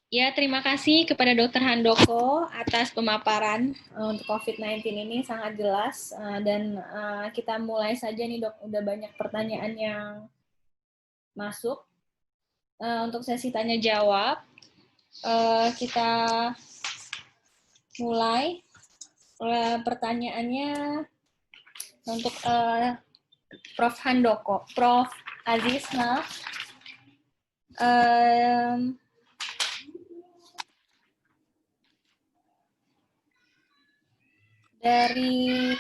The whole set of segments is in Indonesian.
Ya, terima kasih kepada Dr. Handoko atas pemaparan untuk COVID-19 ini sangat jelas dan kita mulai saja nih Dok, udah banyak pertanyaan yang masuk. Untuk sesi tanya jawab, kita mulai. Pertanyaannya untuk Prof. Handoko, Prof. Aziz, dari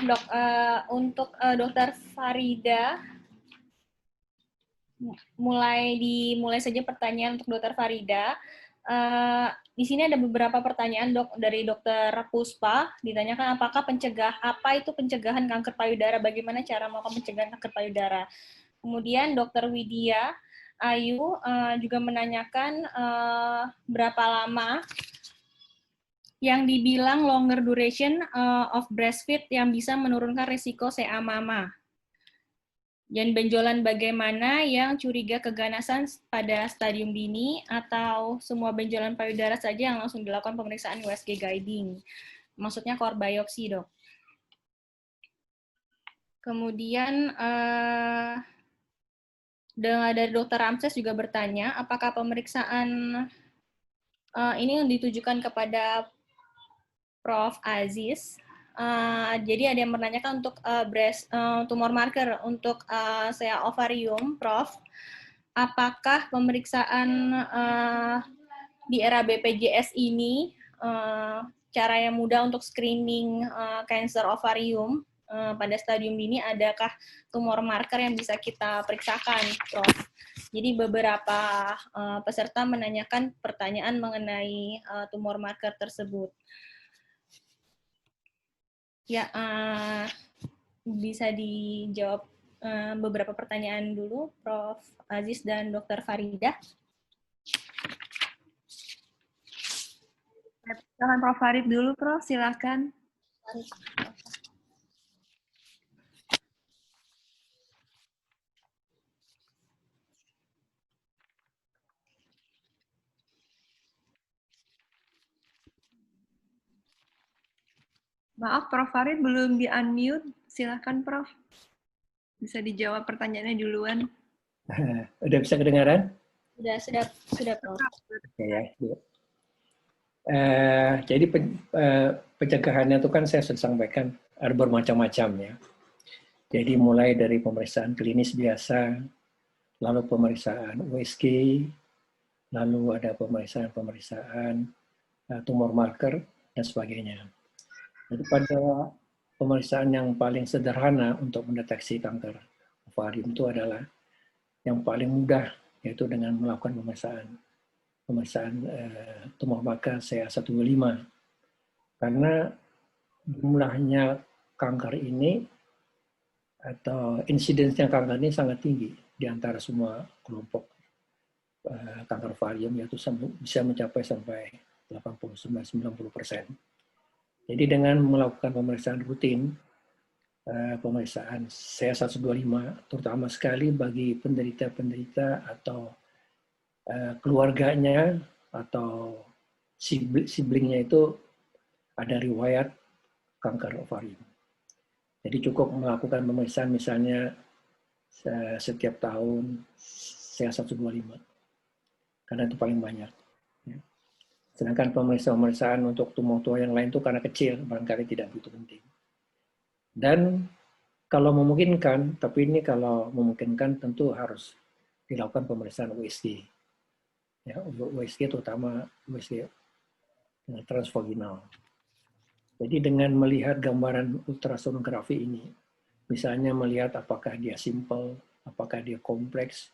Dok, untuk Dokter Farida, dimulai saja pertanyaan untuk Dokter Farida. Di sini ada beberapa pertanyaan Dok dari Dokter Puspa. Ditanyakan apa itu pencegahan kanker payudara? Bagaimana cara melakukan pencegahan kanker payudara? Kemudian Dokter Widya Ayu juga menanyakan berapa lama yang dibilang longer duration of breastfeed yang bisa menurunkan risiko CA mama. Dan benjolan bagaimana yang curiga keganasan pada stadium dini atau semua benjolan payudara saja yang langsung dilakukan pemeriksaan USG guiding. Maksudnya core biopsi, Dok. Kemudian dari Dr. Ramses juga bertanya, apakah pemeriksaan ini ditujukan kepada Prof. Aziz. Jadi ada yang menanyakan untuk breast tumor marker untuk saya ovarium, Prof. Apakah pemeriksaan di era BPJS ini cara yang mudah untuk screening cancer ovarium pada stadium dini, adakah tumor marker yang bisa kita periksakan, Prof? Jadi beberapa peserta menanyakan pertanyaan mengenai tumor marker tersebut. Ya, bisa dijawab beberapa pertanyaan dulu, Prof. Aziz dan Dr. Farida. Silakan Prof. Farid dulu, Prof. Silakan. Maaf, Prof. Farid belum di-unmute. Silakan, Prof. Bisa dijawab pertanyaannya duluan. Udah bisa kedengaran? Sudah, Prof. Oke ya. Jadi pencegahannya itu kan saya sudah sampaikan ada bermacam-macam ya. Jadi mulai dari pemeriksaan klinis biasa, lalu pemeriksaan USG, lalu ada pemeriksaan tumor marker dan sebagainya. Jadi pada pemeriksaan yang paling sederhana untuk mendeteksi kanker ovarium itu adalah yang paling mudah, yaitu dengan melakukan pemeriksaan tumor marker CA125. Karena jumlahnya kanker ini atau insidensnya kanker ini sangat tinggi di antara semua kelompok kanker ovarium, yaitu bisa mencapai sampai 80-90%. Jadi dengan melakukan pemeriksaan rutin, pemeriksaan CA125, terutama sekali bagi penderita-penderita atau keluarganya atau siblingnya itu ada riwayat kanker ovarium. Jadi cukup melakukan pemeriksaan misalnya setiap tahun CA125, karena itu paling banyak. Sedangkan pemeriksaan untuk tumor-tumor yang lain itu karena kecil, barangkali tidak begitu penting. Dan kalau memungkinkan, tapi ini kalau memungkinkan tentu harus dilakukan pemeriksaan USG. Ya, untuk USG terutama USG transvaginal. Jadi dengan melihat gambaran ultrasonografi ini, misalnya melihat apakah dia simple, apakah dia kompleks,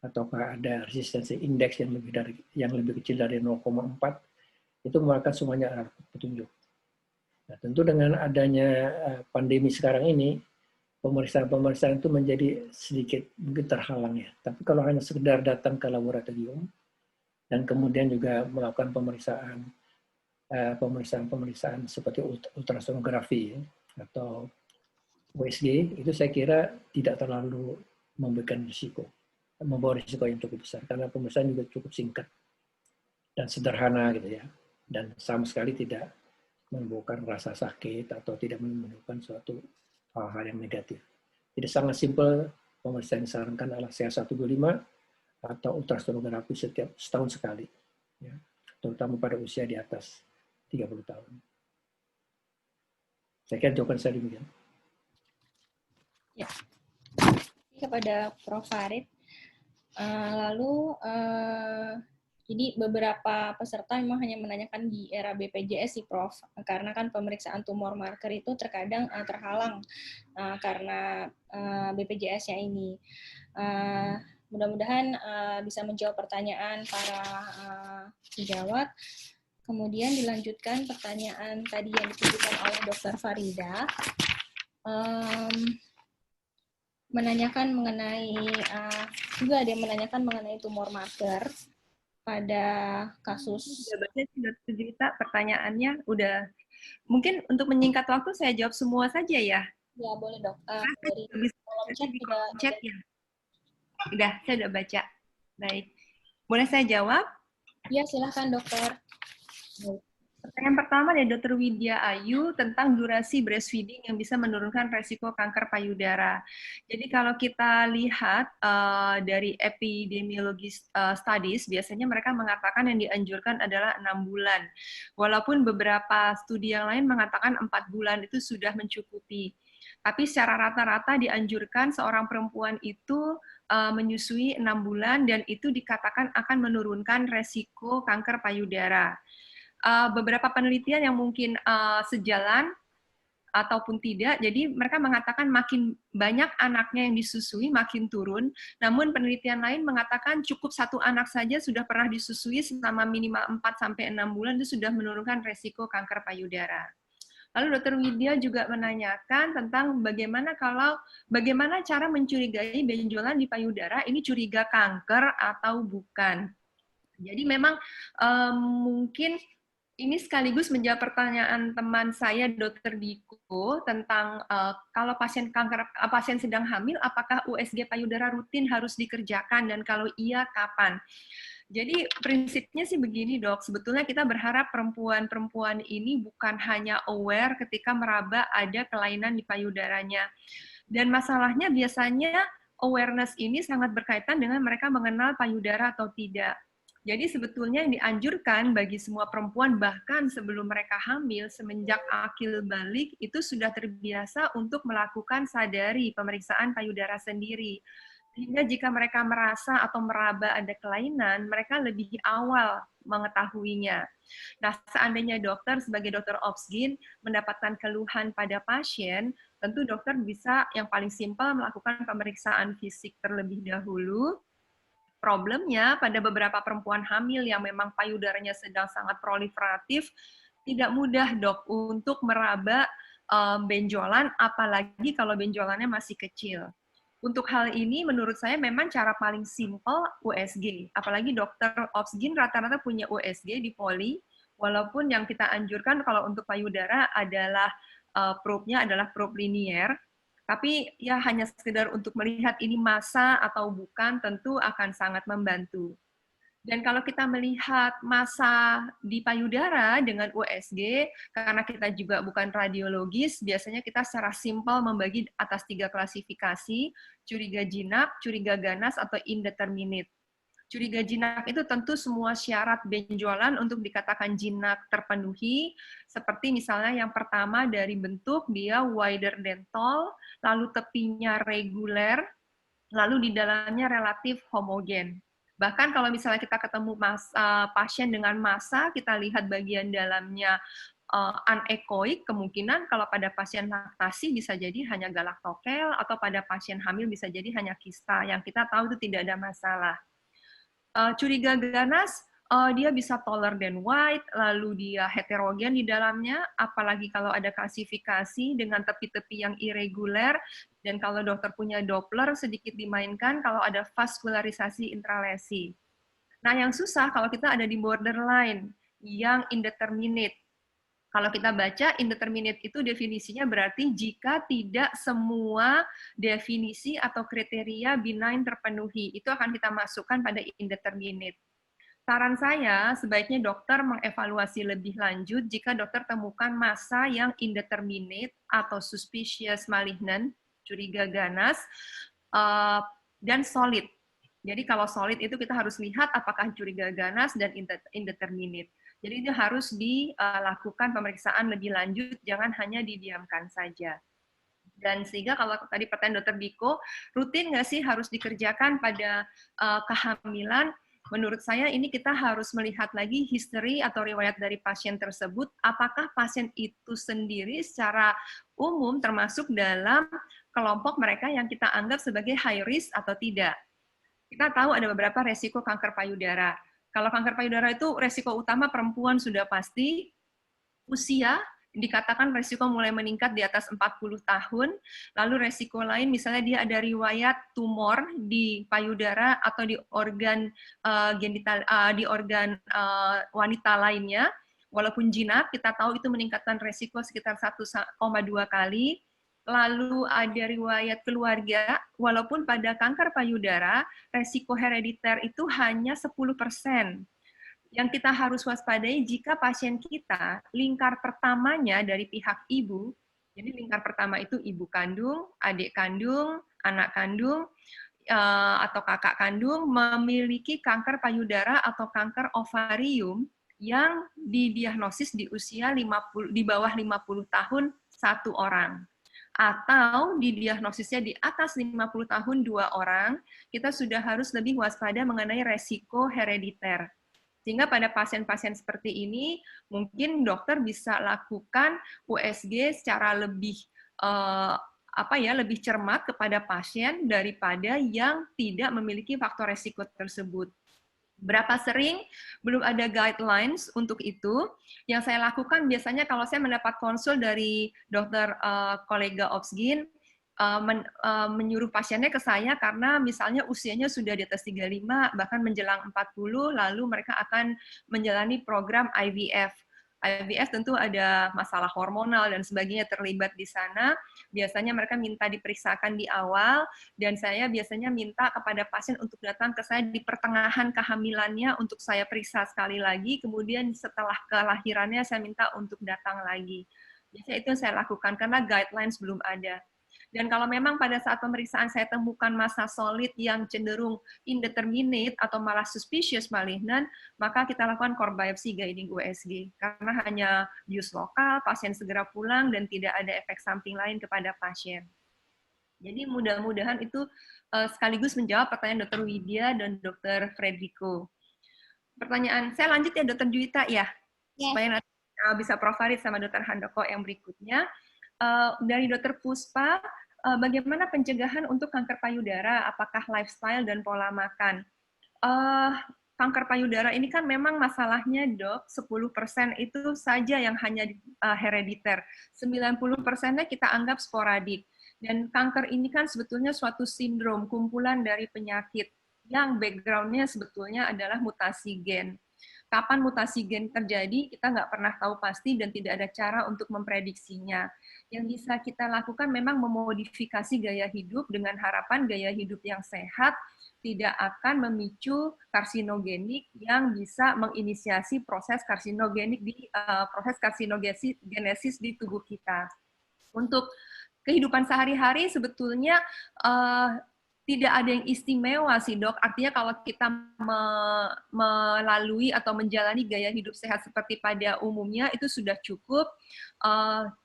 ataukah ada resistensi indeks yang lebih kecil dari 0,4, itu merupakan semuanya petunjuk. Nah, tentu dengan adanya pandemi sekarang ini, pemeriksaan-pemeriksaan itu menjadi sedikit mungkin terhalang ya. Tapi kalau hanya sekedar datang ke laboratorium dan kemudian juga melakukan pemeriksaan seperti ultrasonografi atau USG, itu saya kira tidak terlalu membawa risiko yang cukup besar, karena pemeriksaan juga cukup singkat dan sederhana gitu ya, dan sama sekali tidak menimbulkan rasa sakit atau tidak menimbulkan suatu hal-hal yang negatif. Jadi sangat simpel, pemeriksaan yang disarankan adalah CA125 atau ultrasonografi setiap setahun sekali, ya, terutama pada usia di atas 30 tahun. Saya kira jawaban saya demikian. Ya. Kepada Prof. Farid. Jadi beberapa peserta memang hanya menanyakan di era BPJS sih, Prof. Karena kan pemeriksaan tumor marker itu terkadang terhalang karena BPJS-nya ini. Mudah-mudahan bisa menjawab pertanyaan para sejawat. Kemudian dilanjutkan pertanyaan tadi yang ditujukan oleh Dr. Farida. Menanyakan mengenai juga ada yang menanyakan mengenai tumor marker pada kasus. Sudah 7 juta pertanyaannya udah. Mungkin untuk menyingkat waktu saya jawab semua saja ya. Ya boleh dok. Dari kolom chat chat ya. Udah, saya udah baca. Baik. Boleh saya jawab? Ya silahkan dokter. Baik. Pertanyaan pertama dari Dr. Widya Ayu tentang durasi breastfeeding yang bisa menurunkan resiko kanker payudara. Jadi kalau kita lihat dari epidemiologis studies, biasanya mereka mengatakan yang dianjurkan adalah 6 bulan. Walaupun beberapa studi yang lain mengatakan 4 bulan itu sudah mencukupi. Tapi secara rata-rata dianjurkan seorang perempuan itu menyusui 6 bulan dan itu dikatakan akan menurunkan resiko kanker payudara. Beberapa penelitian yang mungkin sejalan ataupun tidak, jadi mereka mengatakan makin banyak anaknya yang disusui makin turun, namun penelitian lain mengatakan cukup 1 anak saja sudah pernah disusui selama minimal 4-6 bulan itu sudah menurunkan resiko kanker payudara. Lalu Dr. Widya juga menanyakan tentang bagaimana cara mencurigai benjolan di payudara ini curiga kanker atau bukan. Jadi memang mungkin ini sekaligus menjawab pertanyaan teman saya, Dr. Diko, tentang kalau pasien sedang hamil, apakah USG payudara rutin harus dikerjakan, dan kalau iya, kapan? Jadi prinsipnya sih begini, dok. Sebetulnya kita berharap perempuan-perempuan ini bukan hanya aware ketika meraba ada kelainan di payudaranya. Dan masalahnya biasanya awareness ini sangat berkaitan dengan mereka mengenal payudara atau tidak. Jadi sebetulnya yang dianjurkan bagi semua perempuan bahkan sebelum mereka hamil, semenjak akil balik, itu sudah terbiasa untuk melakukan sadari pemeriksaan payudara sendiri. Sehingga jika mereka merasa atau meraba ada kelainan, mereka lebih awal mengetahuinya. Nah, seandainya dokter sebagai dokter obsgin mendapatkan keluhan pada pasien, tentu dokter bisa yang paling simpel melakukan pemeriksaan fisik terlebih dahulu. Problemnya pada beberapa perempuan hamil yang memang payudaranya sedang sangat proliferatif, tidak mudah dok untuk meraba benjolan, apalagi kalau benjolannya masih kecil. Untuk hal ini menurut saya memang cara paling simpel USG, apalagi dokter obsgin rata-rata punya USG di poli, walaupun yang kita anjurkan kalau untuk payudara adalah probe-nya adalah probe linier. Tapi ya hanya sekedar untuk melihat ini massa atau bukan tentu akan sangat membantu. Dan kalau kita melihat massa di payudara dengan USG, karena kita juga bukan radiologis, biasanya kita secara simpel membagi atas 3 klasifikasi, curiga jinak, curiga ganas, atau indeterminate. Curiga jinak itu tentu semua syarat benjolan untuk dikatakan jinak terpenuhi, seperti misalnya yang pertama dari bentuk dia wider than tall, lalu tepinya reguler, lalu di dalamnya relatif homogen. Bahkan kalau misalnya kita ketemu pasien dengan massa, kita lihat bagian dalamnya anekoik, kemungkinan kalau pada pasien laktasi bisa jadi hanya galaktokel, atau pada pasien hamil bisa jadi hanya kista, yang kita tahu itu tidak ada masalah. Curiga ganas, dia bisa taller than wide, lalu dia heterogen di dalamnya, apalagi kalau ada klasifikasi dengan tepi-tepi yang irregular, dan kalau dokter punya Doppler sedikit dimainkan kalau ada vaskularisasi intralesi. Nah, yang susah kalau kita ada di borderline, yang indeterminate. Kalau kita baca, indeterminate itu definisinya berarti jika tidak semua definisi atau kriteria benign terpenuhi. Itu akan kita masukkan pada indeterminate. Saran saya, sebaiknya dokter mengevaluasi lebih lanjut jika dokter temukan masa yang indeterminate atau suspicious malignant, curiga ganas, dan solid. Jadi kalau solid itu kita harus lihat apakah curiga ganas dan indeterminate. Jadi itu harus dilakukan pemeriksaan lebih lanjut, jangan hanya didiamkan saja. Dan sehingga kalau tadi pertanyaan Dr. Biko, rutin nggak sih harus dikerjakan pada kehamilan? Menurut saya ini kita harus melihat lagi history atau riwayat dari pasien tersebut, apakah pasien itu sendiri secara umum termasuk dalam kelompok mereka yang kita anggap sebagai high risk atau tidak. Kita tahu ada beberapa resiko kanker payudara. Kalau kanker payudara itu resiko utama perempuan sudah pasti, usia dikatakan resiko mulai meningkat di atas 40 tahun, lalu resiko lain misalnya dia ada riwayat tumor di payudara atau di organ genital, di organ wanita lainnya, walaupun jinak kita tahu itu meningkatkan resiko sekitar 1,2 kali. Lalu ada riwayat keluarga, walaupun pada kanker payudara resiko herediter itu hanya 10%. Yang kita harus waspadai jika pasien kita lingkar pertamanya dari pihak ibu, jadi lingkar pertama itu ibu kandung, adik kandung, anak kandung, atau kakak kandung memiliki kanker payudara atau kanker ovarium yang didiagnosis di usia 50, di bawah 50 tahun satu orang. Atau didiagnosisnya di atas 50 tahun 2 orang, kita sudah harus lebih waspada mengenai resiko herediter. Sehingga pada pasien-pasien seperti ini, mungkin dokter bisa lakukan USG secara lebih lebih cermat kepada pasien daripada yang tidak memiliki faktor resiko tersebut. Berapa sering? Belum ada guidelines untuk itu. Yang saya lakukan biasanya kalau saya mendapat konsul dari dokter kolega Obsgyn, menyuruh pasiennya ke saya karena misalnya usianya sudah di atas 35, bahkan menjelang 40, lalu mereka akan menjalani program IVF. IVF tentu ada masalah hormonal dan sebagainya terlibat di sana. Biasanya mereka minta diperiksakan di awal, dan saya biasanya minta kepada pasien untuk datang ke saya di pertengahan kehamilannya untuk saya periksa sekali lagi, kemudian setelah kelahirannya saya minta untuk datang lagi. Biasanya itu yang saya lakukan karena guidelines belum ada. Dan kalau memang pada saat pemeriksaan saya temukan masa solid yang cenderung indeterminate atau malah suspicious malignant, maka kita lakukan core biopsy guiding USG. Karena hanya bius lokal, pasien segera pulang, dan tidak ada efek samping lain kepada pasien. Jadi mudah-mudahan itu sekaligus menjawab pertanyaan Dr. Widya dan Dr. Fredrico. Pertanyaan, saya lanjut ya Dr. Juwita ya, supaya nanti bisa Prof. Farid sama Dr. Handoko yang berikutnya. Dari Dr. Puspa, bagaimana pencegahan untuk kanker payudara? Apakah lifestyle dan pola makan? Kanker payudara ini kan memang masalahnya, Dok, 10% itu saja yang hanya herediter. 90%-nya kita anggap sporadik. Dan kanker ini kan sebetulnya suatu sindrom, kumpulan dari penyakit yang background-nya sebetulnya adalah mutasi gen. Kapan mutasi gen terjadi, kita nggak pernah tahu pasti dan tidak ada cara untuk memprediksinya. Yang bisa kita lakukan memang memodifikasi gaya hidup dengan harapan gaya hidup yang sehat tidak akan memicu karsinogenik yang bisa menginisiasi proses karsinogenik di proses karsinogenesis di tubuh kita. Untuk kehidupan sehari-hari sebetulnya tidak ada yang istimewa sih, Dok. Artinya kalau kita melalui atau menjalani gaya hidup sehat seperti pada umumnya, itu sudah cukup.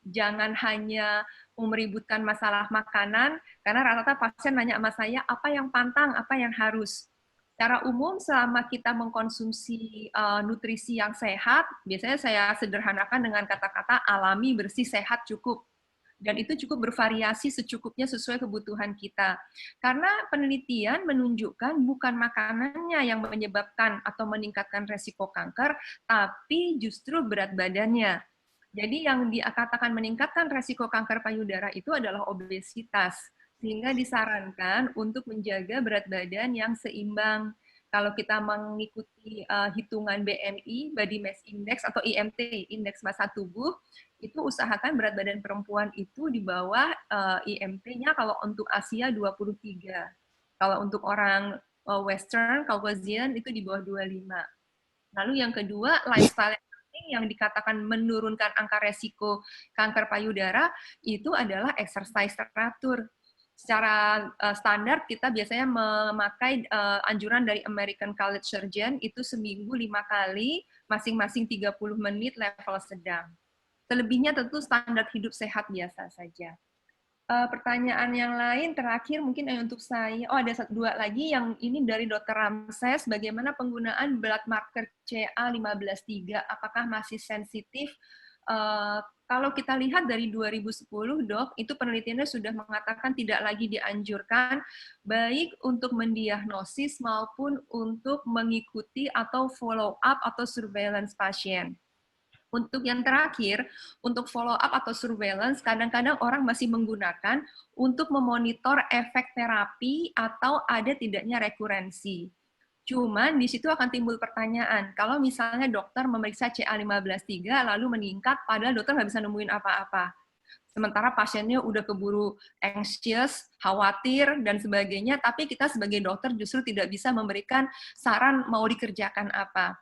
Jangan hanya meributkan masalah makanan, karena rata-rata pasien nanya sama saya, apa yang pantang, apa yang harus. Secara umum, selama kita mengkonsumsi nutrisi yang sehat, biasanya saya sederhanakan dengan kata-kata alami, bersih, sehat, cukup. Dan itu cukup bervariasi secukupnya sesuai kebutuhan kita. Karena penelitian menunjukkan bukan makanannya yang menyebabkan atau meningkatkan resiko kanker, tapi justru berat badannya. Jadi yang dikatakan meningkatkan resiko kanker payudara itu adalah obesitas. Sehingga disarankan untuk menjaga berat badan yang seimbang. Kalau kita mengikuti hitungan BMI, Body Mass Index atau IMT, Indeks Massa Tubuh, itu usahakan berat badan perempuan itu di bawah IMT-nya kalau untuk Asia 23. Kalau untuk orang Western, Caucasian itu di bawah 25. Lalu yang kedua, lifestyle yang dikatakan menurunkan angka resiko kanker payudara itu adalah exercise teratur. Secara standar kita biasanya memakai anjuran dari American College Surgeon itu seminggu 5 kali, masing-masing 30 menit level sedang. Selebihnya tentu standar hidup sehat biasa saja. Pertanyaan yang lain terakhir mungkin untuk saya, ada dua lagi yang ini dari Dr. Ramses, bagaimana penggunaan blood marker CA153, apakah masih sensitif? Kalau kita lihat dari 2010, Dok, itu penelitiannya sudah mengatakan tidak lagi dianjurkan, baik untuk mendiagnosis maupun untuk mengikuti atau follow up atau surveillance pasien. Untuk yang terakhir, untuk follow up atau surveillance, kadang-kadang orang masih menggunakan untuk memonitor efek terapi atau ada tidaknya rekurensi. Cuman di situ akan timbul pertanyaan, kalau misalnya dokter memeriksa CA153 lalu meningkat, padahal dokter nggak bisa nemuin apa-apa. Sementara pasiennya udah keburu anxious, khawatir, dan sebagainya, tapi kita sebagai dokter justru tidak bisa memberikan saran mau dikerjakan apa.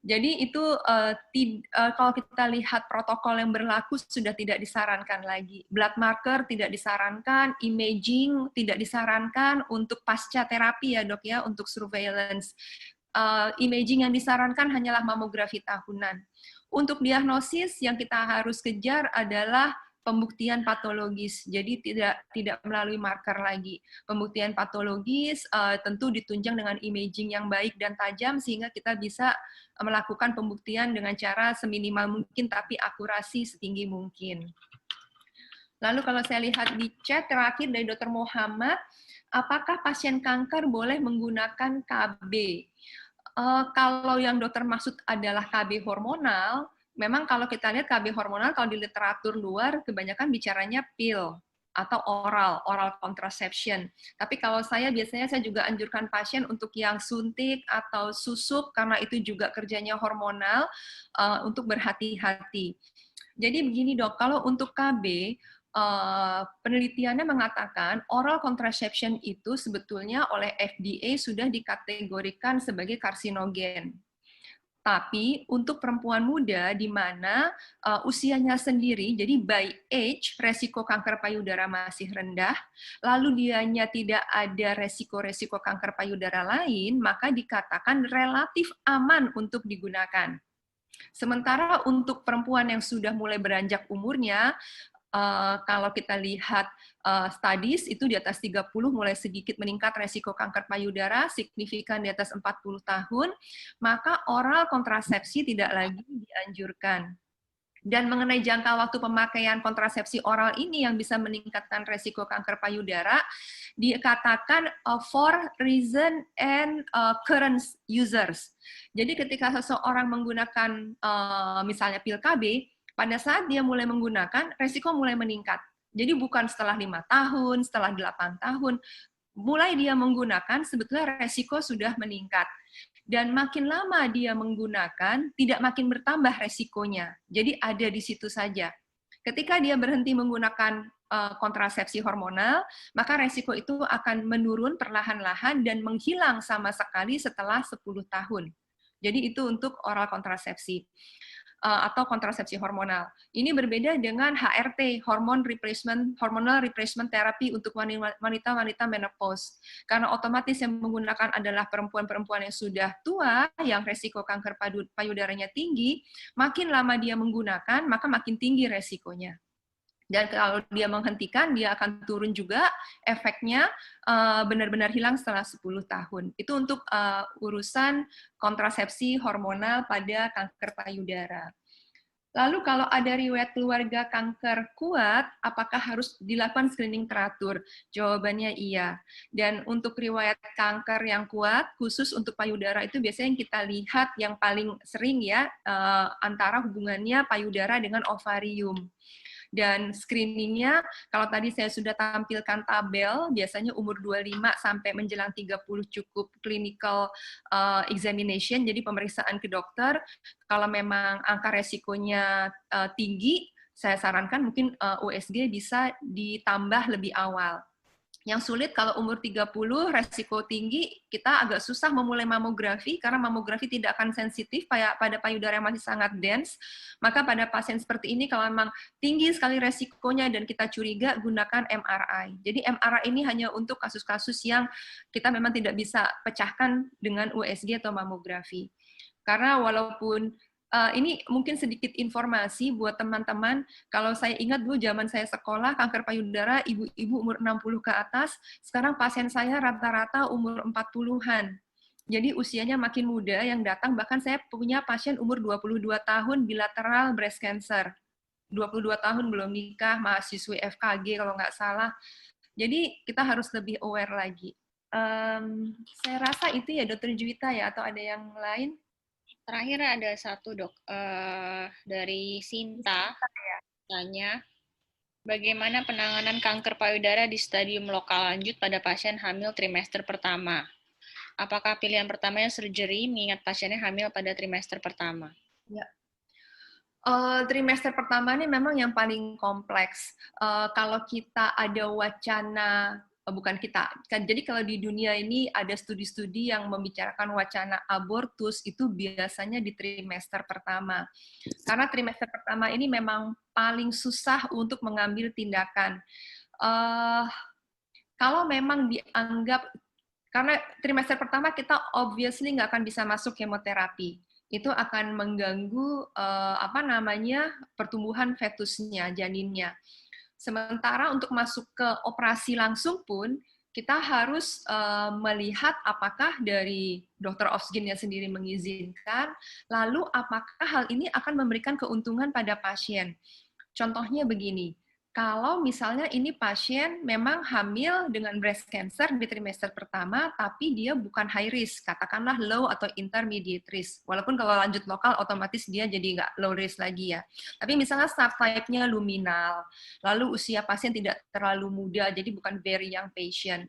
Jadi itu kalau kita lihat protokol yang berlaku sudah tidak disarankan lagi. Blood marker tidak disarankan, imaging tidak disarankan untuk pasca terapi ya dok ya, untuk surveillance. Imaging yang disarankan hanyalah mamografi tahunan. Untuk diagnosis yang kita harus kejar adalah pembuktian patologis, jadi tidak melalui marker lagi. Pembuktian patologis tentu ditunjang dengan imaging yang baik dan tajam sehingga kita bisa melakukan pembuktian dengan cara seminimal mungkin tapi akurasi setinggi mungkin. Lalu kalau saya lihat di chat terakhir dari Dr. Muhammad, apakah pasien kanker boleh menggunakan KB? Kalau yang dokter maksud adalah KB hormonal, memang kalau kita lihat KB hormonal, kalau di literatur luar, kebanyakan bicaranya pil atau oral contraception. Tapi kalau saya biasanya saya juga anjurkan pasien untuk yang suntik atau susuk, karena itu juga kerjanya hormonal, untuk berhati-hati. Jadi begini dok, kalau untuk KB, penelitiannya mengatakan oral contraception itu sebetulnya oleh FDA sudah dikategorikan sebagai karsinogen. Tapi untuk perempuan muda di mana usianya sendiri, jadi by age, resiko kanker payudara masih rendah, lalu dianya tidak ada resiko-resiko kanker payudara lain, maka dikatakan relatif aman untuk digunakan. Sementara untuk perempuan yang sudah mulai beranjak umurnya, kalau kita lihat studies itu di atas 30 mulai sedikit meningkat resiko kanker payudara, signifikan di atas 40 tahun, maka oral kontrasepsi tidak lagi dianjurkan. Dan mengenai jangka waktu pemakaian kontrasepsi oral ini yang bisa meningkatkan resiko kanker payudara, dikatakan for reason and current users. Jadi ketika seseorang menggunakan misalnya pil KB, pada saat dia mulai menggunakan, resiko mulai meningkat. Jadi bukan setelah 5 tahun, setelah 8 tahun, mulai dia menggunakan, sebetulnya resiko sudah meningkat. Dan makin lama dia menggunakan, tidak makin bertambah resikonya. Jadi ada di situ saja. Ketika dia berhenti menggunakan kontrasepsi hormonal, maka resiko itu akan menurun perlahan-lahan dan menghilang sama sekali setelah 10 tahun. Jadi itu untuk oral kontrasepsi atau kontrasepsi hormonal. Ini berbeda dengan HRT, hormonal replacement therapy untuk wanita-wanita menopause. Karena otomatis yang menggunakan adalah perempuan-perempuan yang sudah tua, yang resiko kanker payudaranya tinggi, makin lama dia menggunakan, maka makin tinggi resikonya. Dan kalau dia menghentikan, dia akan turun juga, efeknya benar-benar hilang setelah 10 tahun. Itu untuk urusan kontrasepsi hormonal pada kanker payudara. Lalu kalau ada riwayat keluarga kanker kuat, apakah harus dilakukan screening teratur? Jawabannya iya. Dan untuk riwayat kanker yang kuat, khusus untuk payudara itu biasanya yang kita lihat yang paling sering ya, antara hubungannya payudara dengan ovarium. Dan screeningnya, kalau tadi saya sudah tampilkan tabel, biasanya umur 25 sampai menjelang 30 cukup clinical examination, jadi pemeriksaan ke dokter. Kalau memang angka resikonya tinggi, saya sarankan mungkin USG bisa ditambah lebih awal. Yang sulit kalau umur 30, resiko tinggi, kita agak susah memulai mamografi, karena mamografi tidak akan sensitif pada payudara yang masih sangat dense. Maka pada pasien seperti ini, kalau memang tinggi sekali resikonya dan kita curiga, gunakan MRI. Jadi MRI ini hanya untuk kasus-kasus yang kita memang tidak bisa pecahkan dengan USG atau mamografi. Karena walaupun ini mungkin sedikit informasi buat teman-teman. Kalau saya ingat dulu zaman saya sekolah, kanker payudara, ibu-ibu umur 60 ke atas, sekarang pasien saya rata-rata umur 40-an. Jadi usianya makin muda yang datang, bahkan saya punya pasien umur 22 tahun bilateral breast cancer. 22 tahun belum nikah, mahasiswi FKG kalau nggak salah. Jadi kita harus lebih aware lagi. Saya rasa itu ya Dr. Juwita ya, atau ada yang lain? Terakhir ada satu dok, dari Sinta, tanya, bagaimana penanganan kanker payudara di stadium lokal lanjut pada pasien hamil trimester pertama? Apakah pilihan pertamanya surgery, mengingat pasiennya hamil pada trimester pertama? Ya. Trimester pertama ini memang yang paling kompleks. Kalau kita ada wacana, bukan kita, jadi kalau di dunia ini ada studi-studi yang membicarakan wacana abortus, itu biasanya di trimester pertama. Karena trimester pertama ini memang paling susah untuk mengambil tindakan. Kalau memang dianggap, karena trimester pertama kita obviously nggak akan bisa masuk kemoterapi, itu akan mengganggu pertumbuhan fetusnya, janinnya. Sementara untuk masuk ke operasi langsung pun, kita harus melihat apakah dari dokter obsginnya sendiri mengizinkan, lalu apakah hal ini akan memberikan keuntungan pada pasien. Contohnya begini, kalau misalnya ini pasien memang hamil dengan breast cancer di trimester pertama, tapi dia bukan high risk, katakanlah low atau intermediate risk. Walaupun kalau lanjut lokal, otomatis dia jadi nggak low risk lagi ya. Tapi misalnya subtype-nya luminal, lalu usia pasien tidak terlalu muda, jadi bukan very young patient.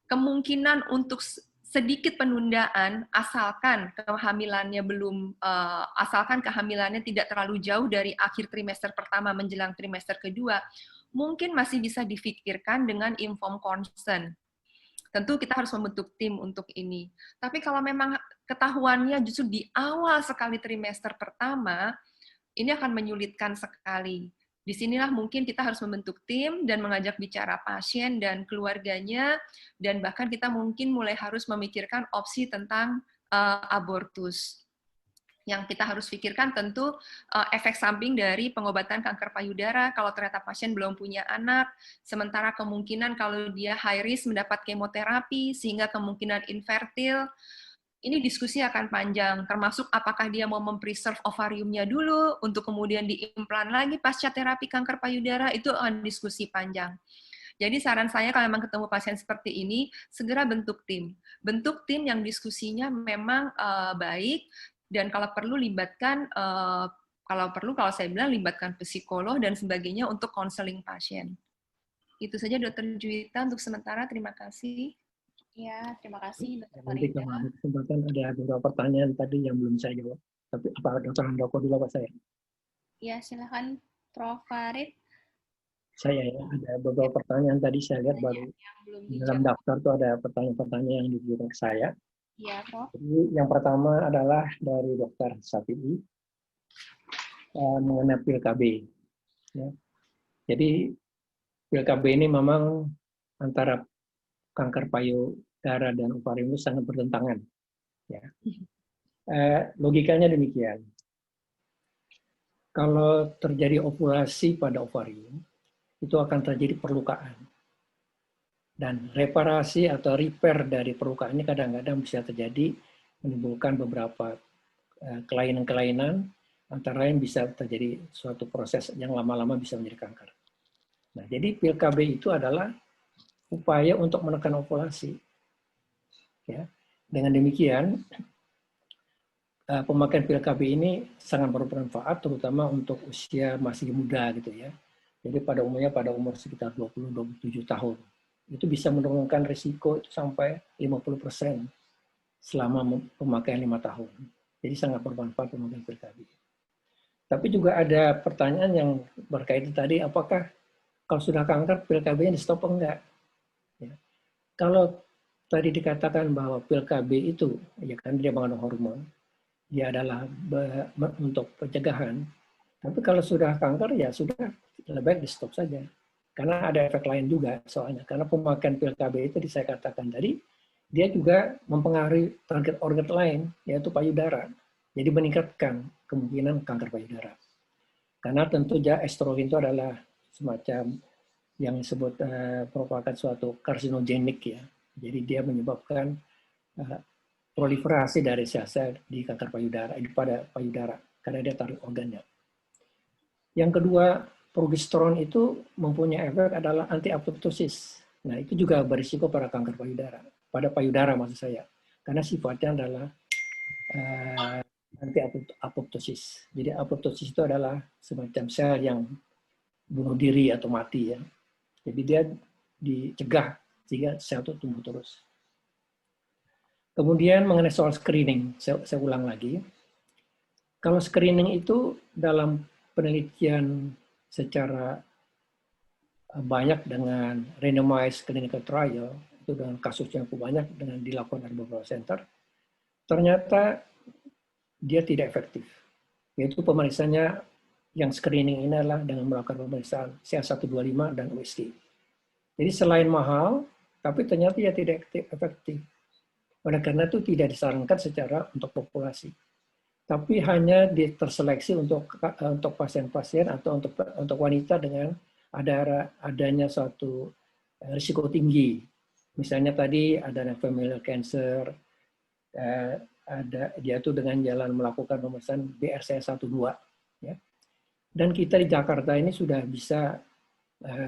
Kemungkinan untuk sedikit penundaan, asalkan kehamilannya tidak terlalu jauh dari akhir trimester pertama menjelang trimester kedua, mungkin masih bisa difikirkan dengan informed consent. Tentu kita harus membentuk tim untuk ini. Tapi kalau memang ketahuannya justru di awal sekali trimester pertama, ini akan menyulitkan sekali. Disinilah mungkin kita harus membentuk tim dan mengajak bicara pasien dan keluarganya, dan bahkan kita mungkin mulai harus memikirkan opsi tentang abortus. Yang kita harus pikirkan tentu efek samping dari pengobatan kanker payudara kalau ternyata pasien belum punya anak, sementara kemungkinan kalau dia high risk mendapat kemoterapi, sehingga kemungkinan infertil. Ini diskusi akan panjang, termasuk apakah dia mau mempreserve ovariumnya dulu, untuk kemudian diimplan lagi pasca terapi kanker payudara, itu akan diskusi panjang. Jadi saran saya kalau memang ketemu pasien seperti ini, segera bentuk tim. Bentuk tim yang diskusinya memang baik, dan kalau perlu libatkan, kalau saya bilang libatkan psikolog dan sebagainya untuk konseling pasien. Itu saja Dr. Juwita untuk sementara, terima kasih. Ya, terima kasih Dr. Nanti Farida. kalau ada kesempatan ada beberapa pertanyaan tadi yang belum saya jawab. Tapi apa Dr. Handoko dulu apa saya? Ya, silakan Prof. Farid. Saya ya, ada beberapa pertanyaan tadi saya lihat baru di dalam daftar tuh ada pertanyaan-pertanyaan yang ditujukan ke saya. Iya, Prof. Jadi, yang pertama adalah dari Dr. Safi'i mengenai PIL-KB. Ya. Jadi PIL-KB ini memang antara kanker payudara dan ovarium itu sangat bertentangan. Ya. Logikanya demikian. Kalau terjadi ovulasi pada ovarium, itu akan terjadi perlukaan. Dan reparasi atau repair dari perlukaan ini kadang-kadang bisa terjadi, menimbulkan beberapa kelainan-kelainan, antara lain bisa terjadi suatu proses yang lama-lama bisa menjadi kanker. Nah, jadi PIL-KB itu adalah upaya untuk menekan ovulasi. Ya. Dengan demikian, pemakaian PIL-KB ini sangat bermanfaat, terutama untuk usia masih muda gitu ya. Jadi pada umumnya pada umur sekitar 20-27 tahun. Itu bisa menurunkan risiko itu sampai 50% selama pemakaian 5 tahun. Jadi sangat bermanfaat pemakaian pil KB. Tapi juga ada pertanyaan yang berkaitan tadi, apakah kalau sudah kanker pil KB-nya di stop atau enggak? Ya. Kalau tadi dikatakan bahwa pil KB itu, ya kan dia mengandung hormon, dia adalah untuk pencegahan. Tapi kalau sudah kanker ya sudah, lebih baik di stop saja. Karena ada efek lain juga soalnya. Karena pemakaian pil KB itu saya katakan tadi, dia juga mempengaruhi target organ lain, yaitu payudara. Jadi meningkatkan kemungkinan kanker payudara. Karena tentu estrogen itu adalah semacam yang disebut merupakan suatu karsinogenik ya. Jadi dia menyebabkan proliferasi dari sel-sel di kanker payudara, pada payudara, karena dia tarik organnya. Yang kedua, progesteron itu mempunyai efek adalah anti-apoptosis. Nah, itu juga berisiko pada kanker payudara maksud saya. Karena sifatnya adalah anti-apoptosis. Jadi apoptosis itu adalah semacam sel yang bunuh diri atau mati ya. Jadi dia dicegah sehingga sel itu tumbuh terus. Kemudian mengenai soal screening, saya ulang lagi. Kalau screening itu dalam penelitian secara banyak dengan randomized clinical trial, itu dengan kasus yang cukup banyak dengan dilakukan di beberapa center, ternyata dia tidak efektif. Yaitu pemeriksaannya yang screening ini adalah dengan melakukan pemeriksaan CA125 dan USG. Jadi selain mahal, tapi ternyata dia tidak efektif. Oleh karena itu tidak disarankan secara untuk populasi. Tapi hanya terseleksi untuk pasien-pasien atau untuk wanita dengan adanya suatu risiko tinggi. Misalnya tadi ada familial cancer, dia itu dengan jalan melakukan pemeriksaan BRCA12. Ya. Dan kita di Jakarta ini sudah bisa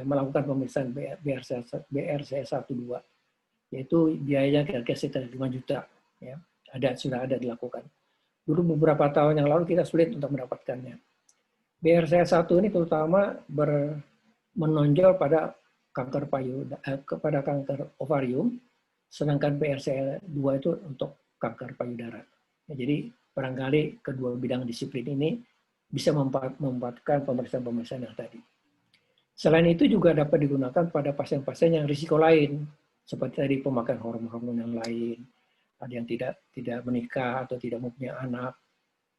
melakukan pemeriksaan BRCA12, yaitu biayanya kira-kira sekitar 5 juta. Ya. Sudah ada dilakukan. Dulu beberapa tahun yang lalu kita sulit untuk mendapatkannya. BRCA1 ini terutama menonjol pada kanker kepada kanker ovarium, sedangkan BRCA2 itu untuk kanker payudara. Jadi barangkali kedua bidang disiplin ini bisa memanfaatkan pemeriksaan-pemeriksaan yang tadi. Selain itu juga dapat digunakan pada pasien-pasien yang risiko lain, seperti tadi pemakaian hormon-hormon yang lain, ada yang tidak menikah atau tidak mempunyai anak,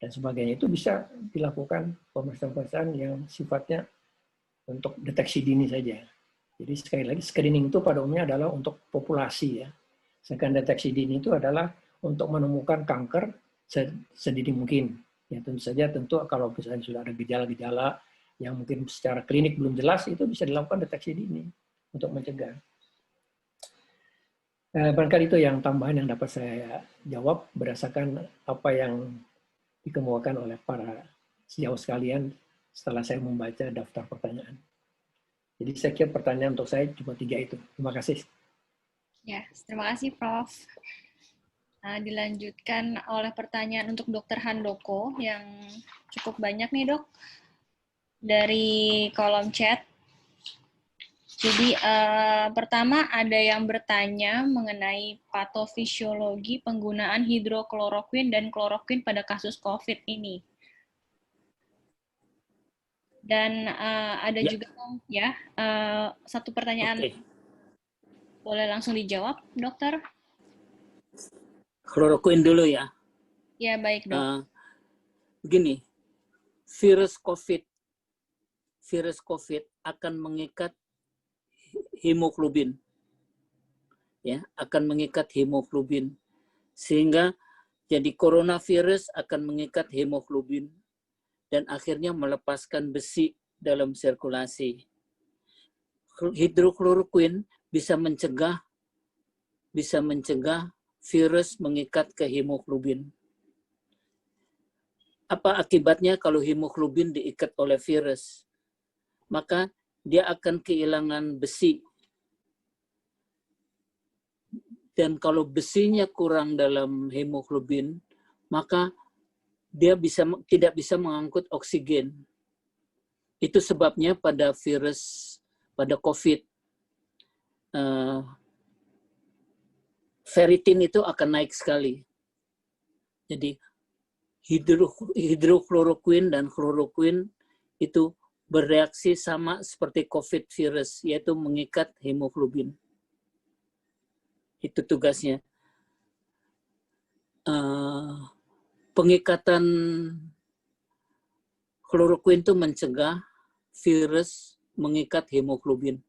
dan sebagainya. Itu bisa dilakukan pemeriksaan-pemeriksaan yang sifatnya untuk deteksi dini saja. Jadi sekali lagi, screening itu pada umumnya adalah untuk populasi ya. Sedangkan deteksi dini itu adalah untuk menemukan kanker sedini mungkin. Ya tentu saja, kalau misalnya sudah ada gejala-gejala yang mungkin secara klinik belum jelas, itu bisa dilakukan deteksi dini untuk mencegah. Barangkali itu yang tambahan yang dapat saya jawab berdasarkan apa yang dikemukakan oleh para sejawat sekalian setelah saya membaca daftar pertanyaan. Jadi saya kira pertanyaan untuk saya cuma 3 itu. Terima kasih. Ya, terima kasih Prof. Dilanjutkan oleh pertanyaan untuk Dr. Handoko yang cukup banyak nih dok dari kolom chat. Jadi pertama ada yang bertanya mengenai patofisiologi penggunaan hidrokloroquine dan kloroquine pada kasus COVID ini. Dan ada juga ya satu pertanyaan. Okay. Boleh langsung dijawab, dokter? Kloroquine dulu ya. Ya baik dok. Begini, virus COVID akan mengikat hemoglobin, ya, akan mengikat hemoglobin, sehingga jadi coronavirus akan mengikat hemoglobin dan akhirnya melepaskan besi dalam sirkulasi. Hidrokloroquine bisa mencegah virus mengikat ke hemoglobin. Apa akibatnya kalau hemoglobin diikat oleh virus? Maka dia akan kehilangan besi. Dan kalau besinya kurang dalam hemoglobin, maka dia tidak bisa mengangkut oksigen. Itu sebabnya pada COVID, ferritin itu akan naik sekali. Jadi hidrokloroquine dan chloroquine itu bereaksi sama seperti COVID virus, yaitu mengikat hemoglobin. Itu tugasnya. Pengikatan chloroquine itu mencegah virus mengikat hemoglobin.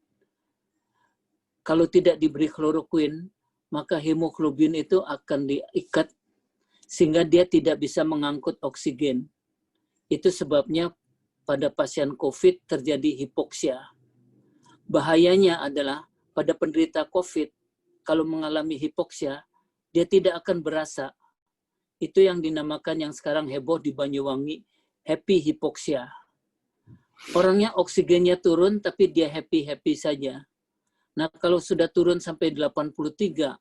Kalau tidak diberi chloroquine, maka hemoglobin itu akan diikat sehingga dia tidak bisa mengangkut oksigen. Itu sebabnya pada pasien COVID terjadi hipoksia. Bahayanya adalah pada penderita COVID, kalau mengalami hipoksia, dia tidak akan berasa. Itu yang dinamakan yang sekarang heboh di Banyuwangi, happy hipoksia. Orangnya oksigennya turun, tapi dia happy-happy saja. Nah, kalau sudah turun sampai 83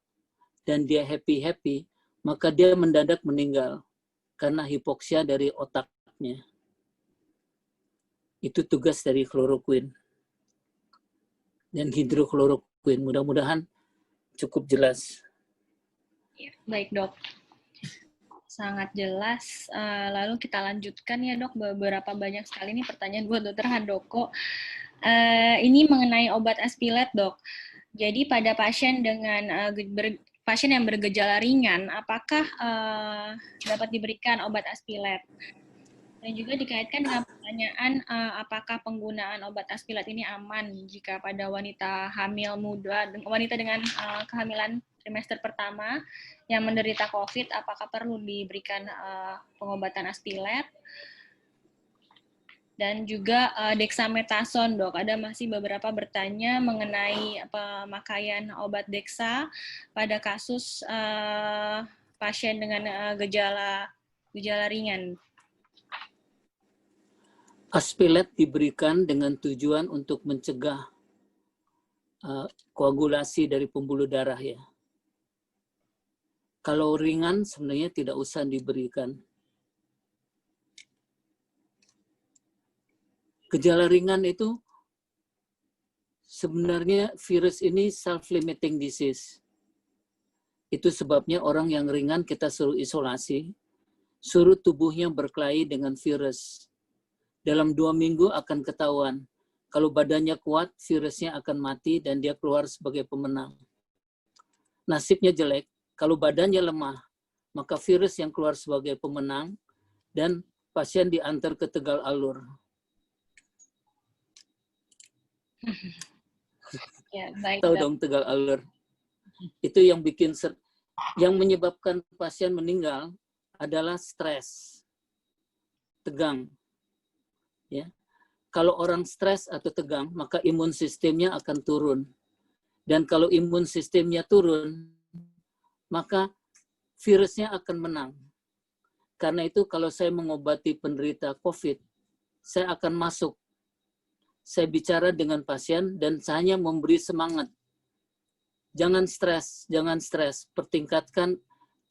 dan dia happy-happy, maka dia mendadak meninggal karena hipoksia dari otaknya. Itu tugas dari chloroquine dan hidrokloroquine. Mudah-mudahan cukup jelas. Ya, baik dok, sangat jelas. Lalu kita lanjutkan ya dok, beberapa banyak sekali nih pertanyaan buat Dr. Handoko. Ini mengenai obat Aspilet dok. Jadi pada pasien dengan pasien yang bergejala ringan, apakah dapat diberikan obat Aspilet? Dan juga dikaitkan dengan pertanyaan apakah penggunaan obat Aspilet ini aman jika pada wanita hamil muda, wanita dengan kehamilan trimester pertama yang menderita COVID, apakah perlu diberikan pengobatan Aspilet? Dan juga dexamethasone dok, ada masih beberapa bertanya mengenai pemakaian obat dexa pada kasus pasien dengan gejala ringan. Aspilet diberikan dengan tujuan untuk mencegah koagulasi dari pembuluh darah ya. Kalau ringan sebenarnya tidak usah diberikan. Gejala ringan itu sebenarnya virus ini self-limiting disease. Itu sebabnya orang yang ringan kita suruh isolasi, suruh tubuhnya berkelahi dengan virus. Dalam 2 minggu akan ketahuan. Kalau badannya kuat, virusnya akan mati dan dia keluar sebagai pemenang. Nasibnya jelek, kalau badannya lemah, maka virus yang keluar sebagai pemenang dan pasien diantar ke Tegal Alur. Ya, baik, tahu dong Tegal Alur. Itu yang yang menyebabkan pasien meninggal adalah stres, tegang. Ya. Kalau orang stres atau tegang, maka imun sistemnya akan turun. Dan kalau imun sistemnya turun, maka virusnya akan menang. Karena itu kalau saya mengobati penderita COVID, saya akan masuk. Saya bicara dengan pasien dan saya hanya memberi semangat. Jangan stres,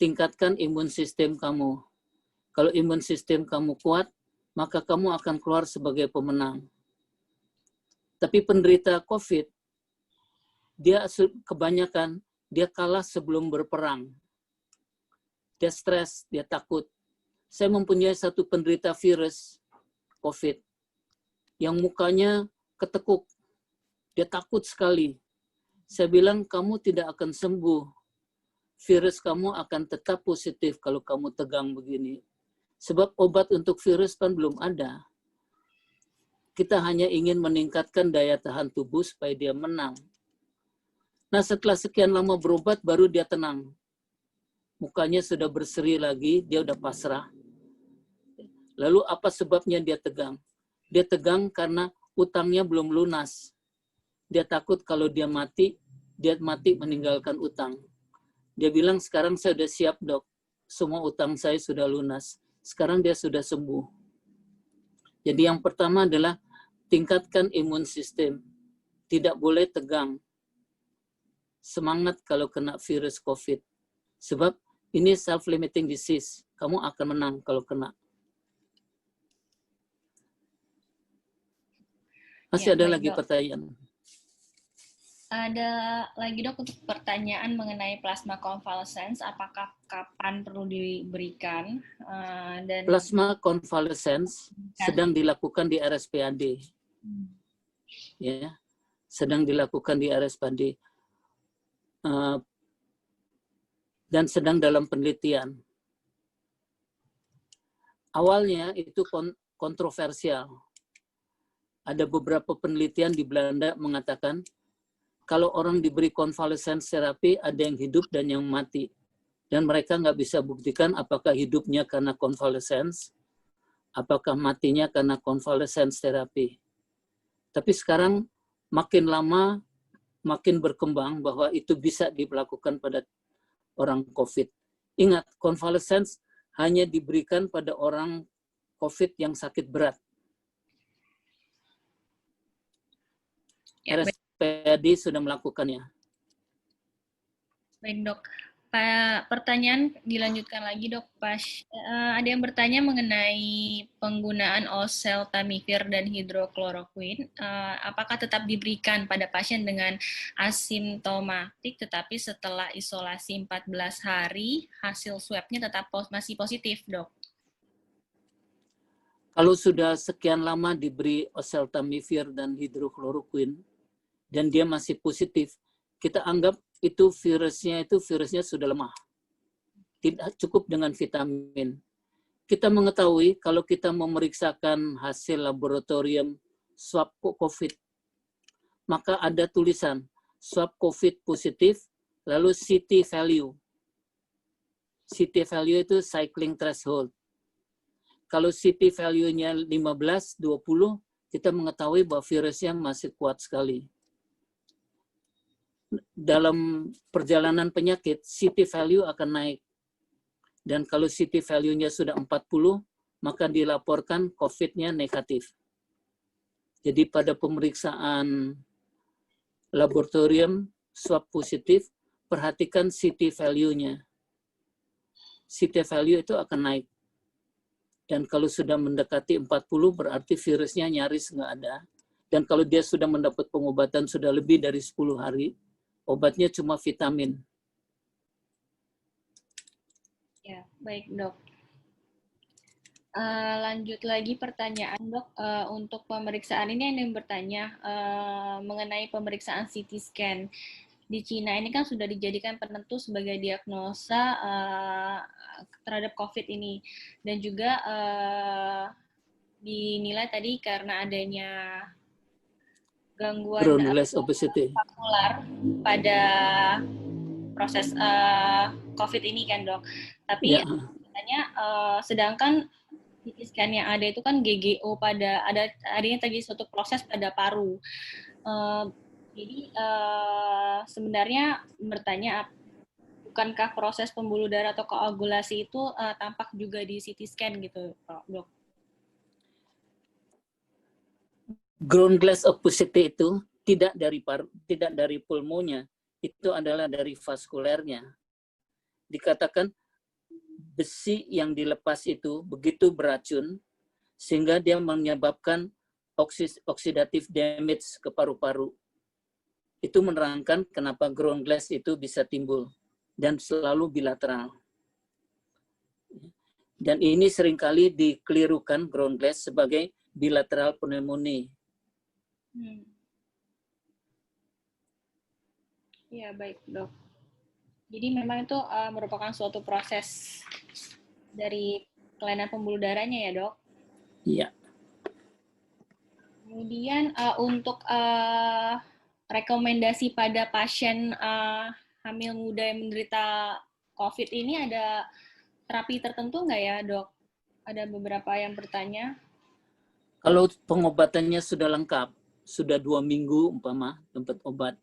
tingkatkan imun sistem kamu. Kalau imun sistem kamu kuat, maka kamu akan keluar sebagai pemenang. Tapi penderita COVID, dia kebanyakan, dia kalah sebelum berperang. Dia stres, dia takut. Saya mempunyai satu penderita virus COVID, yang mukanya ketekuk. Dia takut sekali. Saya bilang, kamu tidak akan sembuh. Virus kamu akan tetap positif kalau kamu tegang begini. Sebab obat untuk virus kan belum ada. Kita hanya ingin meningkatkan daya tahan tubuh supaya dia menang. Nah, setelah sekian lama berobat, baru dia tenang. Mukanya sudah berseri lagi, dia udah pasrah. Lalu apa sebabnya dia tegang? Dia tegang karena utangnya belum lunas. Dia takut kalau dia mati meninggalkan utang. Dia bilang, sekarang saya sudah siap dok. Semua utang saya sudah lunas. Sekarang dia sudah sembuh. Jadi yang pertama adalah tingkatkan imun sistem. Tidak boleh tegang. Semangat kalau kena virus COVID. Sebab ini self-limiting disease. Kamu akan menang kalau kena. Masih Ya, ada baik, lagi Dok. pertanyaan? Ada lagi dok untuk pertanyaan mengenai plasma convalescence, apakah kapan perlu diberikan dan Plasma convalescence sedang dilakukan di RSPAD, ya, sedang dilakukan di RSPAD dan sedang dalam penelitian. Awalnya itu kontroversial. Ada beberapa penelitian di Belanda mengatakan kalau orang diberi convalescence therapy, ada yang hidup dan yang mati. Dan mereka nggak bisa buktikan apakah hidupnya karena convalescence, apakah matinya karena convalescence therapy. Tapi sekarang makin lama, makin berkembang bahwa itu bisa dilakukan pada orang COVID. Ingat, convalescence hanya diberikan pada orang COVID yang sakit berat. ya, RSPAD sudah melakukannya. baik dok. Pertanyaan dilanjutkan lagi dok. Ada yang bertanya mengenai penggunaan oseltamivir dan hidrokloroquine. Apakah tetap diberikan pada pasien dengan asimptomatik tetapi setelah isolasi 14 hari hasil swab-nya tetap masih positif dok? Kalau sudah sekian lama diberi oseltamivir dan hidrokloroquine dan dia masih positif, kita anggap itu virusnya sudah lemah. Tidak cukup dengan vitamin. Kita mengetahui kalau kita memeriksakan hasil laboratorium swab COVID, maka ada tulisan swab COVID positif, lalu CT value. CT value itu cycling threshold. Kalau CT value-nya 15, 20, kita mengetahui bahwa virusnya masih kuat sekali. Dalam perjalanan penyakit, CT value akan naik. Dan kalau CT value-nya sudah 40, maka dilaporkan COVID-nya negatif. Jadi pada pemeriksaan laboratorium swab positif, perhatikan CT value-nya. CT value itu akan naik. Dan kalau sudah mendekati 40, berarti virusnya nyaris nggak ada. Dan kalau dia sudah mendapat pengobatan sudah lebih dari 10 hari, obatnya cuma vitamin. Ya, baik dok. Lanjut lagi pertanyaan dok, untuk pemeriksaan ini ada yang bertanya mengenai pemeriksaan CT scan. Di Cina ini kan sudah dijadikan penentu sebagai diagnosa terhadap COVID ini. Dan juga dinilai tadi karena adanya gangguan Ground-glass obesity vaskular pada proses COVID ini kan dok. Tapi ya. katanya sedangkan CT scan yang ada itu kan GGO pada adanya tadi suatu proses pada paru. Jadi sebenarnya bertanya, bukankah proses pembuluh darah atau koagulasi itu tampak juga di CT scan gitu, dok? Ground glass opacity itu tidak dari pulmonya, itu adalah dari vaskulernya. Dikatakan besi yang dilepas itu begitu beracun sehingga dia menyebabkan oxidative damage ke paru-paru. Itu menerangkan kenapa ground glass itu bisa timbul dan selalu bilateral. Dan ini seringkali dikelirukan ground glass sebagai bilateral pneumonia. Ya, baik, dok. Jadi memang itu merupakan suatu proses dari kelainan pembuluh darahnya ya, dok? Iya. Kemudian untuk rekomendasi pada pasien hamil muda yang menderita COVID ini ada terapi tertentu nggak ya, dok? Ada beberapa yang bertanya. Kalau pengobatannya sudah lengkap, sudah 2 minggu umpama tempat obat,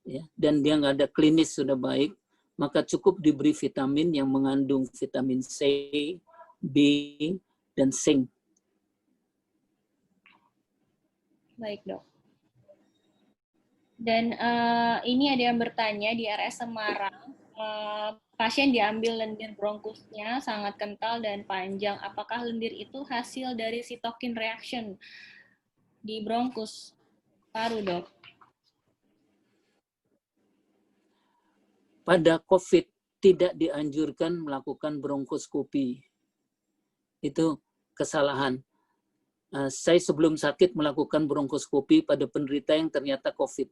ya, dan dia nggak ada klinis sudah baik, maka cukup diberi vitamin yang mengandung vitamin C, B, dan zinc. Baik dok. Dan ini ada yang bertanya di RS Semarang, pasien diambil lendir bronkusnya sangat kental dan panjang. Apakah lendir itu hasil dari cytokine reaction? di bronkus paru, Dok. Pada COVID tidak dianjurkan melakukan bronkoskopi. Itu kesalahan. Saya sebelum sakit melakukan bronkoskopi pada penderita yang ternyata COVID.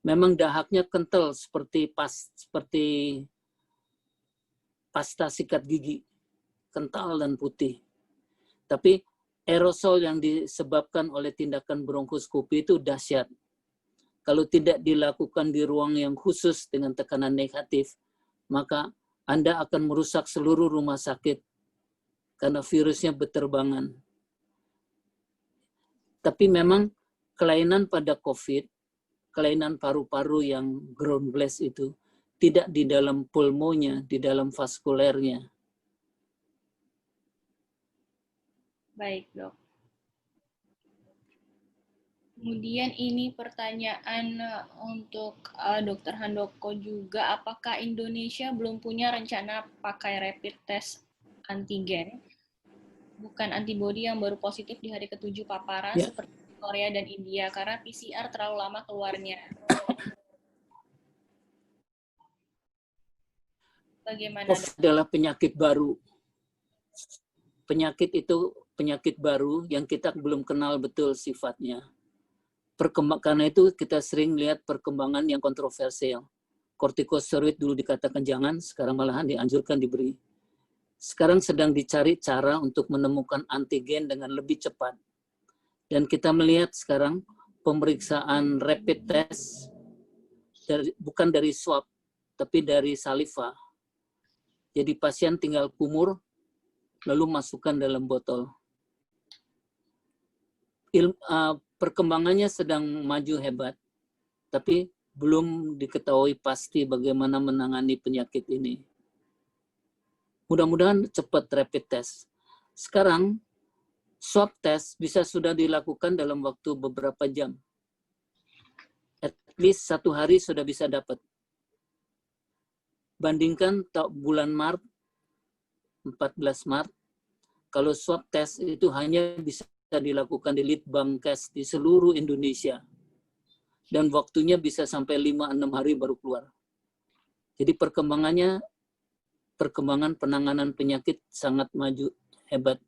Memang dahaknya kental seperti pasta sikat gigi, kental dan putih. Tapi aerosol yang disebabkan oleh tindakan bronkoskopi itu dahsyat. Kalau tidak dilakukan di ruang yang khusus dengan tekanan negatif, maka Anda akan merusak seluruh rumah sakit karena virusnya berterbangan. Tapi memang kelainan pada COVID, kelainan paru-paru yang ground glass itu tidak di dalam pulmonya, di dalam vaskulernya. Baik, Dok. Kemudian ini pertanyaan untuk Dr. Handoko juga, apakah Indonesia belum punya rencana pakai rapid test antigen, bukan antibodi yang baru positif di hari ke-7 paparan seperti Korea dan India, karena PCR terlalu lama keluarnya. Bagaimana? COVID adalah penyakit baru. Penyakit itu penyakit baru yang kita belum kenal betul sifatnya. Karena itu kita sering lihat perkembangan yang kontroversial. Kortikosteroid dulu dikatakan jangan, sekarang malahan dianjurkan diberi. Sekarang sedang dicari cara untuk menemukan antigen dengan lebih cepat. Dan kita melihat sekarang pemeriksaan rapid test bukan dari swab, tapi dari saliva. Jadi pasien tinggal kumur, lalu masukkan dalam botol. Perkembangannya sedang maju hebat, tapi belum diketahui pasti bagaimana menangani penyakit ini. Mudah-mudahan cepat rapid test. Sekarang, swab test bisa sudah dilakukan dalam waktu beberapa jam. At least 1 hari sudah bisa dapat. Bandingkan bulan Maret, 14 Maret, kalau swab test itu hanya bisa dilakukan di Litbangkes di seluruh Indonesia. Dan waktunya bisa sampai 5-6 hari baru keluar. Jadi perkembangan penanganan penyakit sangat maju, hebat.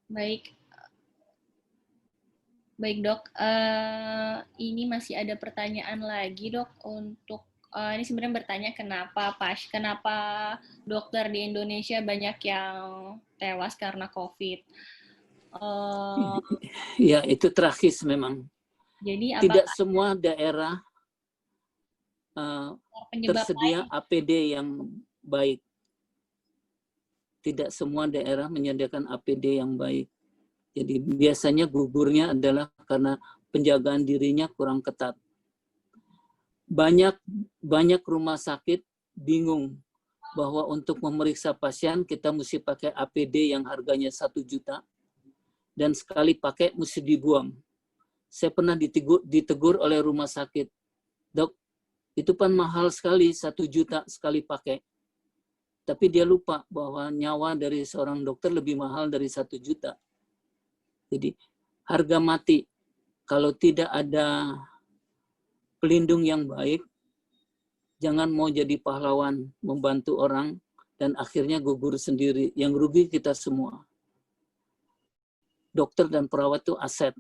Baik, Dok. Ini masih ada pertanyaan lagi, Dok. Untuk ini sebenarnya bertanya kenapa dokter di Indonesia banyak yang tewas karena COVID. Ya, itu tragis memang. Jadi tidak semua daerah tersedia lain? APD yang baik. Tidak semua daerah menyediakan APD yang baik. Jadi biasanya gugurnya adalah karena penjagaan dirinya kurang ketat. Banyak rumah sakit bingung bahwa untuk memeriksa pasien kita mesti pakai APD yang harganya 1 juta dan sekali pakai mesti dibuang. Saya pernah ditegur oleh rumah sakit, "Dok, itu kan mahal sekali 1 juta sekali pakai." Tapi dia lupa bahwa nyawa dari seorang dokter lebih mahal dari 1 juta. Jadi harga mati kalau tidak ada pelindung yang baik, jangan mau jadi pahlawan, membantu orang, dan akhirnya gugur sendiri. Yang rugi kita semua. Dokter dan perawat itu aset.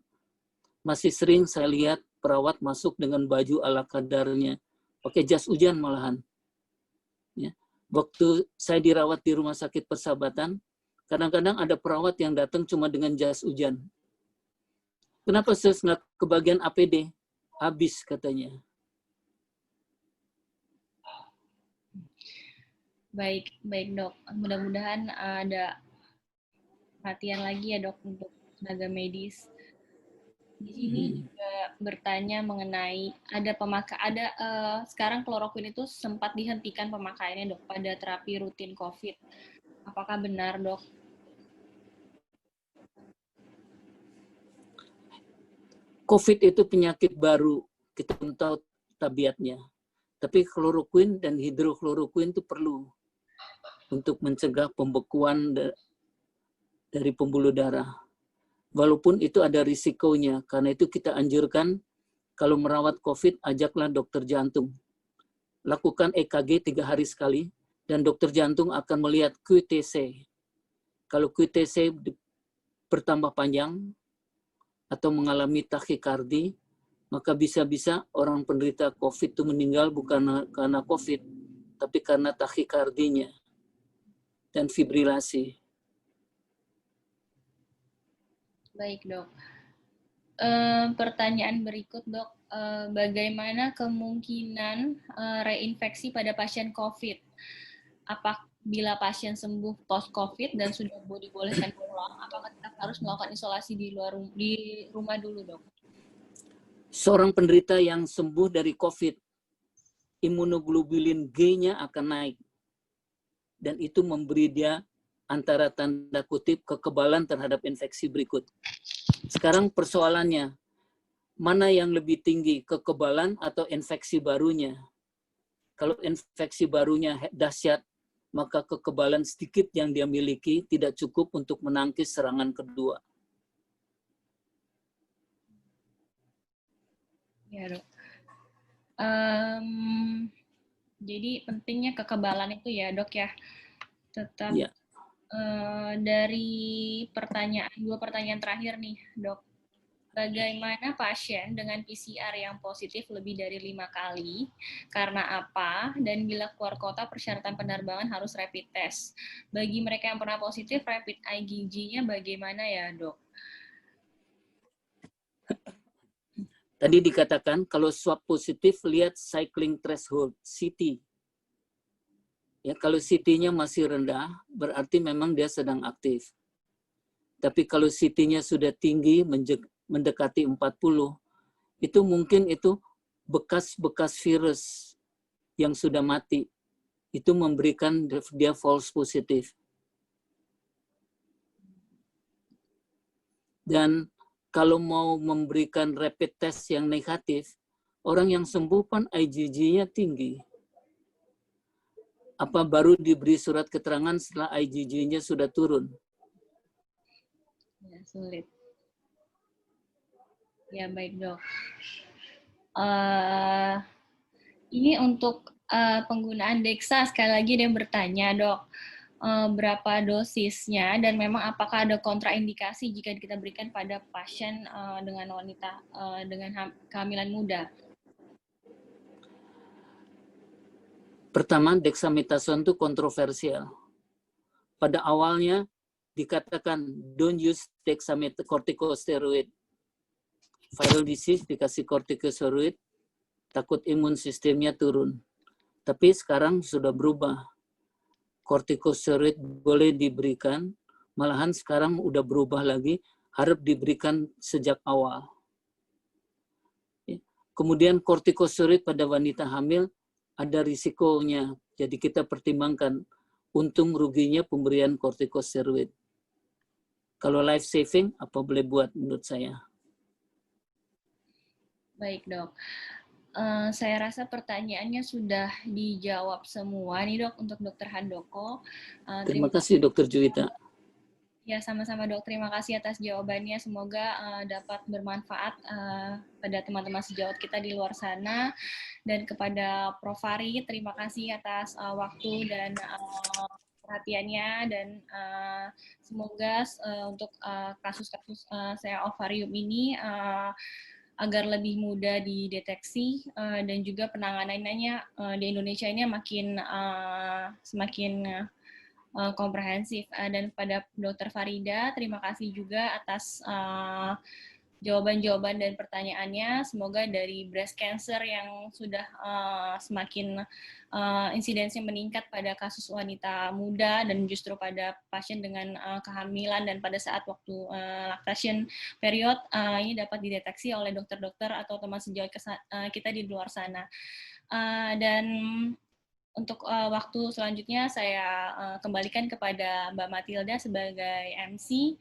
Masih sering saya lihat perawat masuk dengan baju ala kadarnya, pakai jas hujan malahan. Ya. Waktu saya dirawat di Rumah Sakit Persahabatan, kadang-kadang ada perawat yang datang cuma dengan jas hujan. Kenapa saya nggak kebagian APD? Habis katanya. Baik Dok. Mudah-mudahan ada perhatian lagi ya Dok untuk tenaga medis. Di sini juga bertanya mengenai sekarang kloroquine itu sempat dihentikan pemakaiannya Dok pada terapi rutin COVID. Apakah benar Dok? COVID itu penyakit baru, kita belum tahu tabiatnya. Tapi kloroquine dan hidrokloroquine itu perlu untuk mencegah pembekuan dari pembuluh darah. Walaupun itu ada risikonya, karena itu kita anjurkan kalau merawat COVID, ajaklah dokter jantung. Lakukan EKG 3 hari sekali, dan dokter jantung akan melihat QTC. Kalau QTC bertambah panjang atau mengalami takikardi, maka bisa-bisa orang penderita COVID itu meninggal bukan karena COVID, tapi karena takikardinya dan fibrilasi. Baik, Dok. Pertanyaan berikut, Dok. Bagaimana kemungkinan reinfeksi pada pasien COVID? Apabila pasien sembuh post-COVID dan sudah dibolehkan pulang, apakah tetap harus melakukan isolasi di rumah dulu, Dok? Seorang penderita yang sembuh dari COVID, imunoglobulin G-nya akan naik. Dan itu memberi dia antara tanda kutip kekebalan terhadap infeksi berikut. Sekarang persoalannya, mana yang lebih tinggi, kekebalan atau infeksi barunya? Kalau infeksi barunya dahsyat, maka kekebalan sedikit yang dia miliki tidak cukup untuk menangkis serangan kedua. Ya, Dok. Jadi pentingnya kekebalan itu ya, Dok ya. Tetap Ya. Dari dua pertanyaan terakhir nih, Dok. Bagaimana pasien dengan PCR yang positif lebih dari 5 kali? Karena apa? Dan bila keluar kota persyaratan penerbangan harus rapid test. Bagi mereka yang pernah positif, rapid IgG-nya bagaimana ya, Dok? Tadi dikatakan kalau swab positif lihat cycling threshold, CT. Ya, kalau CT-nya masih rendah, berarti memang dia sedang aktif. Tapi kalau CT-nya sudah tinggi, mendekati 40, itu mungkin itu bekas-bekas virus yang sudah mati. Itu memberikan dia false positif. Dan kalau mau memberikan rapid test yang negatif, orang yang sembuh kan IgG-nya tinggi. Apa baru diberi surat keterangan setelah IgG-nya sudah turun? Ya, sulit. Ya, baik, Dok. Ini untuk penggunaan Dexa, sekali lagi dia bertanya, Dok, berapa dosisnya dan memang apakah ada kontraindikasi jika kita berikan pada pasien dengan wanita dengan kehamilan muda? Pertama, dexamethasone itu kontroversial. Pada awalnya dikatakan don't use corticosteroid. Viral disease dikasih corticosteroid, takut imun sistemnya turun. Tapi sekarang sudah berubah. Corticosteroid boleh diberikan, malahan sekarang udah berubah lagi, harap diberikan sejak awal. Kemudian corticosteroid pada wanita hamil ada risikonya, jadi kita pertimbangkan untung ruginya pemberian corticosteroid. Kalau life saving, apa boleh buat menurut saya? Baik, Dok. Saya rasa pertanyaannya sudah dijawab semua nih, Dok, untuk Dr. Handoko. Terima kasih, Dr. Juwita. Ya, sama-sama, Dok. Terima kasih atas jawabannya. Semoga dapat bermanfaat pada teman-teman sejawat kita di luar sana. Dan kepada Prof. Farid, terima kasih atas waktu dan perhatiannya. Dan semoga untuk kasus-kasus saya ovarium ini agar lebih mudah dideteksi dan juga penanganannya di Indonesia ini semakin komprehensif. Dan pada Dr. Farida, terima kasih juga atas jawaban-jawaban dan pertanyaannya. Semoga dari breast cancer yang sudah semakin insidensinya meningkat pada kasus wanita muda dan justru pada pasien dengan kehamilan dan pada saat waktu lactation period, ini dapat dideteksi oleh dokter-dokter atau teman sejawat kita di luar sana. Dan untuk waktu selanjutnya saya kembalikan kepada Mbak Matilda sebagai MC.